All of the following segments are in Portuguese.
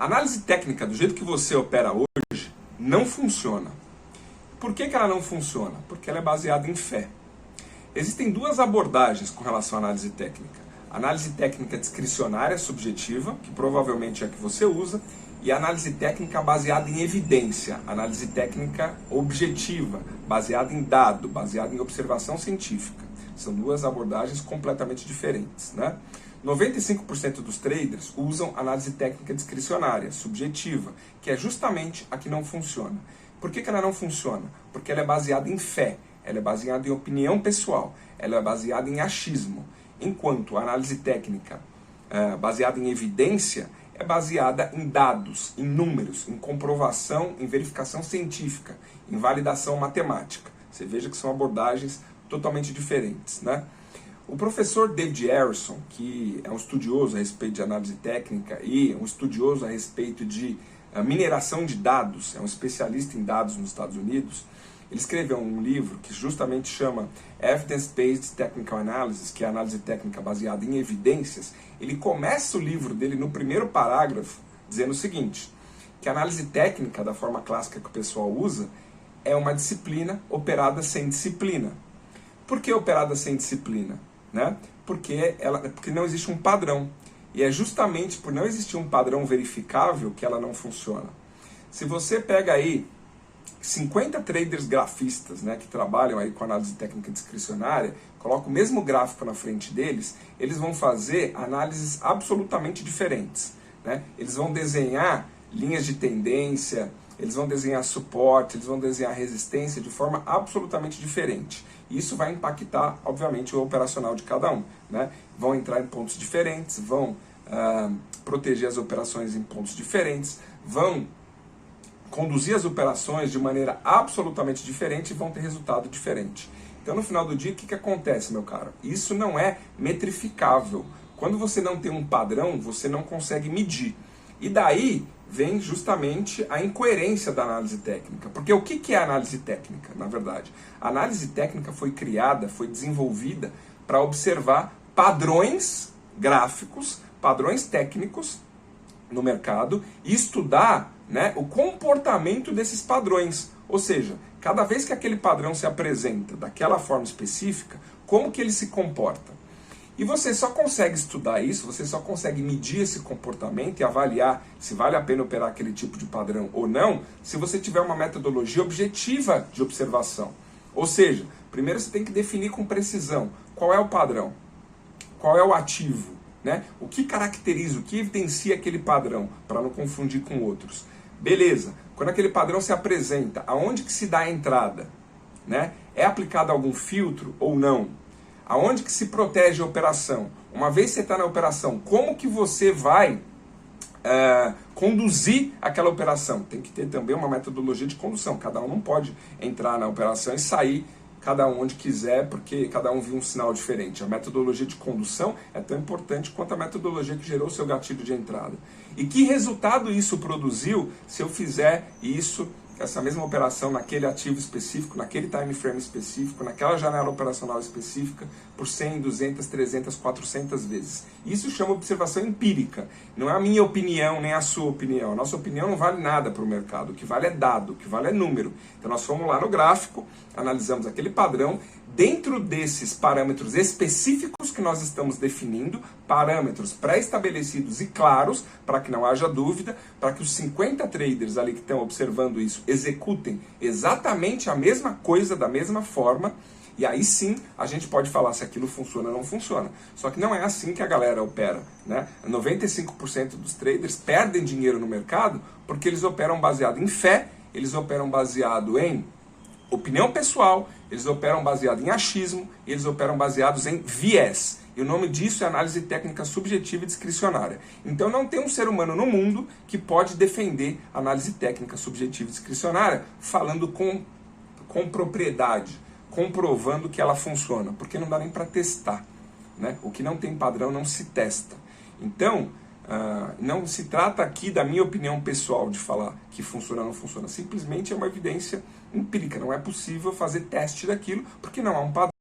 A análise técnica, do jeito que você opera hoje, não funciona. Por que ela não funciona? Porque ela é baseada em fé. Existem duas abordagens com relação à análise técnica. A análise técnica discricionária subjetiva, que provavelmente é a que você usa, e a análise técnica baseada em evidência, análise técnica objetiva, baseada em dado, baseada em observação científica. São duas abordagens completamente diferentes, né? 95% dos traders usam análise técnica discricionária, subjetiva, que é justamente a que não funciona. Por que ela não funciona? Porque ela é baseada em fé, ela é baseada em opinião pessoal, ela é baseada em achismo, enquanto a análise técnica baseada em evidência é baseada em dados, em números, em comprovação, em verificação científica, em validação matemática. Você veja que são abordagens totalmente diferentes, né? O professor David Harrison, que é um estudioso a respeito de análise técnica e um estudioso a respeito de mineração de dados, é um especialista em dados nos Estados Unidos, ele escreveu um livro que justamente chama Evidence-Based Technical Analysis, que é a análise técnica baseada em evidências. Ele começa o livro dele no primeiro parágrafo dizendo o seguinte, que a análise técnica, da forma clássica que o pessoal usa, é uma disciplina operada sem disciplina. Por que operada sem disciplina? Né? Porque não existe um padrão. E é justamente por não existir um padrão verificável que ela não funciona. Se você pega aí 50 traders grafistas, né, que trabalham aí com análise técnica discricionária, coloca o mesmo gráfico na frente deles, eles vão fazer análises absolutamente diferentes, né? Eles vão desenhar linhas de tendência, eles vão desenhar suporte, eles vão desenhar resistência de forma absolutamente diferente. Isso vai impactar, obviamente, o operacional de cada um, né? Vão entrar em pontos diferentes, vão proteger as operações em pontos diferentes, vão conduzir as operações de maneira absolutamente diferente e vão ter resultado diferente. Então, no final do dia, o que acontece, meu caro? Isso não é metrificável. Quando você não tem um padrão, você não consegue medir. E daí vem justamente a incoerência da análise técnica. Porque o que é análise técnica, na verdade? A análise técnica foi criada, foi desenvolvida para observar padrões gráficos, padrões técnicos no mercado e estudar, né, o comportamento desses padrões. Ou seja, cada vez que aquele padrão se apresenta daquela forma específica, como que ele se comporta? E você só consegue estudar isso, você só consegue medir esse comportamento e avaliar se vale a pena operar aquele tipo de padrão ou não, se você tiver uma metodologia objetiva de observação. Ou seja, primeiro você tem que definir com precisão qual é o padrão, qual é o ativo, né? O que caracteriza, o que evidencia aquele padrão, para não confundir com outros. Beleza, quando aquele padrão se apresenta, aonde que se dá a entrada? Né? É aplicado algum filtro ou não? Aonde que se protege a operação? Uma vez que você está na operação, como que você vai conduzir aquela operação? Tem que ter também uma metodologia de condução. Cada um não pode entrar na operação e sair cada um onde quiser, porque cada um viu um sinal diferente. A metodologia de condução é tão importante quanto a metodologia que gerou o seu gatilho de entrada. E que resultado isso produziu se eu fizer isso, essa mesma operação naquele ativo específico, naquele time frame específico, naquela janela operacional específica, por 100, 200, 300, 400 vezes. Isso chama observação empírica. Não é a minha opinião, nem a sua opinião. A nossa opinião não vale nada para o mercado. O que vale é dado, o que vale é número. Então nós fomos lá no gráfico, analisamos aquele padrão. Dentro desses parâmetros específicos que nós estamos definindo, parâmetros pré-estabelecidos e claros, para que não haja dúvida, para que os 50 traders ali que estão observando isso executem exatamente a mesma coisa da mesma forma, e aí sim a gente pode falar se aquilo funciona ou não funciona. Só que não é assim que a galera opera, né? 95% dos traders perdem dinheiro no mercado porque eles operam baseado em fé, eles operam baseado em opinião pessoal, eles operam baseado em achismo, eles operam baseados em viés. E o nome disso é análise técnica subjetiva e discricionária. Então não tem um ser humano no mundo que pode defender análise técnica subjetiva e discricionária falando com propriedade, comprovando que ela funciona, porque não dá nem para testar, né? O que não tem padrão não se testa. Então, não se trata aqui da minha opinião pessoal de falar que funciona ou não funciona. Simplesmente é uma evidência empírica. Não é possível fazer teste daquilo porque não há um padrão.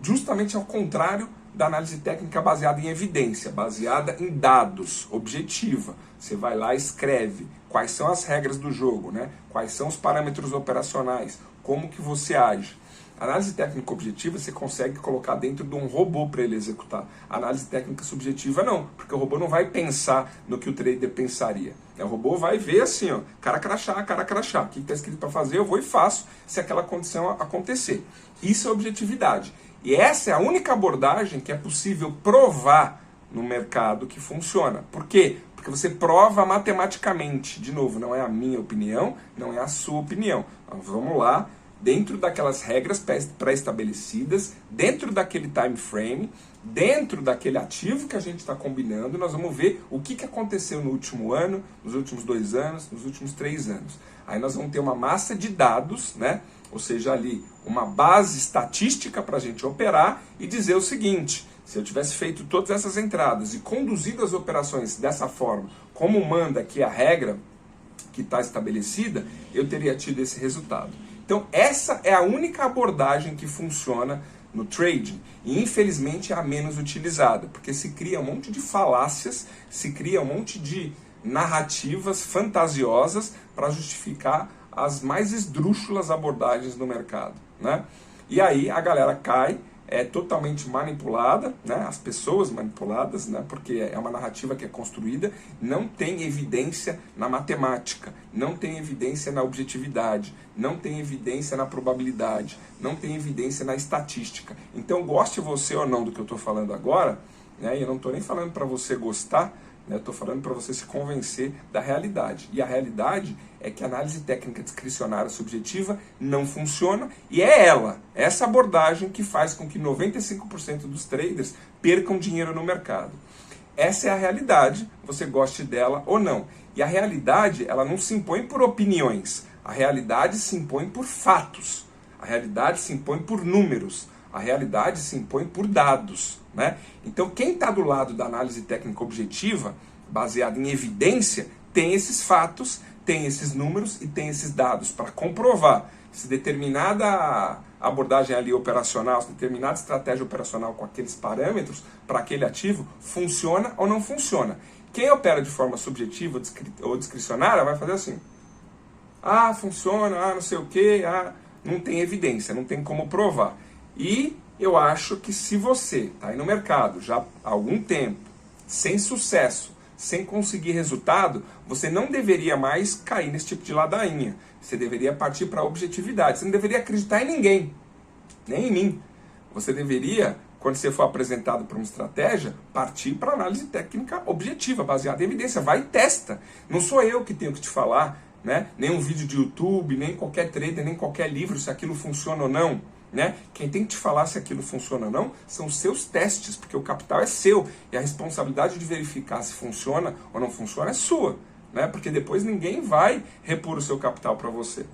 Justamente ao contrário da análise técnica baseada em evidência, baseada em dados, objetiva. Você vai lá e escreve quais são as regras do jogo, né? Quais são os parâmetros operacionais, como que você age. A análise técnica objetiva você consegue colocar dentro de um robô para ele executar. A análise técnica subjetiva não, porque o robô não vai pensar no que o trader pensaria. O robô vai ver assim, ó, cara crachá, o que está escrito para fazer, eu vou e faço se aquela condição acontecer. Isso é objetividade. E essa é a única abordagem que é possível provar no mercado que funciona. Por quê? Porque você prova matematicamente. De novo, não é a minha opinião, não é a sua opinião. Então, vamos lá, dentro daquelas regras pré-estabelecidas, dentro daquele time frame, dentro daquele ativo que a gente está combinando, nós vamos ver o que aconteceu no último ano, nos últimos 2 anos, nos últimos 3 anos. Aí nós vamos ter uma massa de dados, né? Ou seja, ali uma base estatística para a gente operar e dizer o seguinte: se eu tivesse feito todas essas entradas e conduzido as operações dessa forma, como manda aqui a regra que está estabelecida, eu teria tido esse resultado. Então essa é a única abordagem que funciona no trading e infelizmente é a menos utilizada, porque se cria um monte de falácias, se cria um monte de narrativas fantasiosas para justificar as mais esdrúxulas abordagens do mercado, né? E aí a galera cai, é totalmente manipulada, né? As pessoas manipuladas, né? Porque é uma narrativa que é construída, não tem evidência na matemática, não tem evidência na objetividade, não tem evidência na probabilidade, não tem evidência na estatística. Então, goste você ou não do que eu estou falando agora, né? E eu não estou nem falando para você gostar, né? Eu estou falando para você se convencer da realidade. E a realidade é que a análise técnica discricionária subjetiva não funciona, e é essa abordagem que faz com que 95% dos traders percam dinheiro no mercado. Essa é a realidade, você goste dela ou não. E a realidade, ela não se impõe por opiniões, a realidade se impõe por fatos, a realidade se impõe por números, a realidade se impõe por dados, né? Então quem está do lado da análise técnica objetiva, baseada em evidência, tem esses fatos, tem esses números e tem esses dados para comprovar se determinada abordagem ali operacional, se determinada estratégia operacional com aqueles parâmetros para aquele ativo funciona ou não funciona. Quem opera de forma subjetiva ou discricionária vai fazer assim: ah, funciona, ah, não sei o que, ah, não tem evidência, não tem como provar. E eu acho que se você está aí no mercado já há algum tempo, sem sucesso, sem conseguir resultado, você não deveria mais cair nesse tipo de ladainha. Você deveria partir para a objetividade. Você não deveria acreditar em ninguém, nem em mim. Você deveria, quando você for apresentado para uma estratégia, partir para análise técnica objetiva, baseada em evidência. Vai e testa. Não sou eu que tenho que te falar, né? Nem um vídeo de YouTube, nem qualquer trader, nem qualquer livro, se aquilo funciona ou não. Né? Quem tem que te falar se aquilo funciona ou não são os seus testes, porque o capital é seu e a responsabilidade de verificar se funciona ou não funciona é sua, né? Porque depois ninguém vai repor o seu capital para você.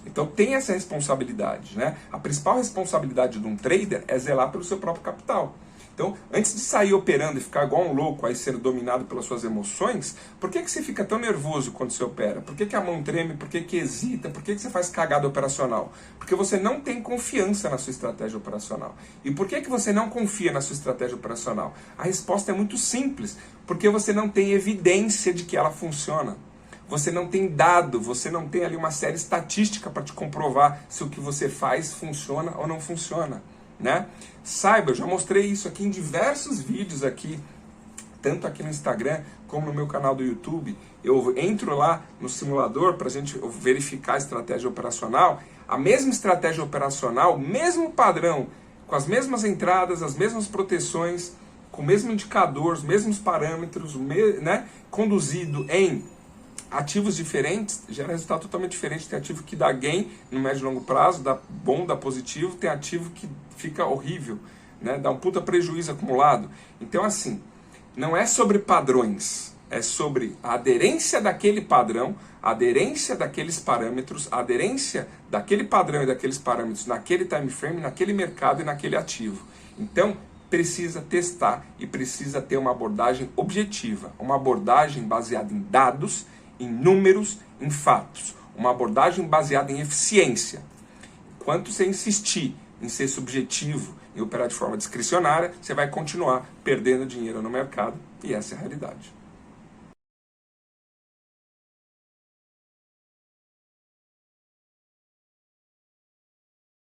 Então tem essa responsabilidade, né? A principal responsabilidade de um trader é zelar pelo seu próprio capital. Então, antes de sair operando e ficar igual um louco, aí ser dominado pelas suas emoções, por que você fica tão nervoso quando você opera? Por que a mão treme? Por que hesita? Por que você faz cagada operacional? Porque você não tem confiança na sua estratégia operacional. E por que você não confia na sua estratégia operacional? A resposta é muito simples, porque você não tem evidência de que ela funciona. Você não tem dado, você não tem ali uma série estatística para te comprovar se o que você faz funciona ou não funciona. Né? Saiba, eu já mostrei isso aqui em diversos vídeos aqui, tanto aqui no Instagram como no meu canal do YouTube. Eu entro lá no simulador para a gente verificar a estratégia operacional. A mesma estratégia operacional, mesmo padrão, com as mesmas entradas, as mesmas proteções, com o mesmo indicador, os mesmos parâmetros, né? Conduzido em ativos diferentes, gera resultado totalmente diferente. Tem ativo que dá gain no médio e longo prazo, dá bom, dá positivo. Tem ativo que fica horrível, né? Dá um puta prejuízo acumulado. Então, assim, não é sobre padrões, é sobre a aderência daquele padrão, a aderência daqueles parâmetros, a aderência daquele padrão e daqueles parâmetros naquele time frame, naquele mercado e naquele ativo. Então, precisa testar e precisa ter uma abordagem objetiva, uma abordagem baseada em dados, em números, em fatos. Uma abordagem baseada em eficiência. Enquanto você insistir em ser subjetivo, e operar de forma discricionária, você vai continuar perdendo dinheiro no mercado, e essa é a realidade.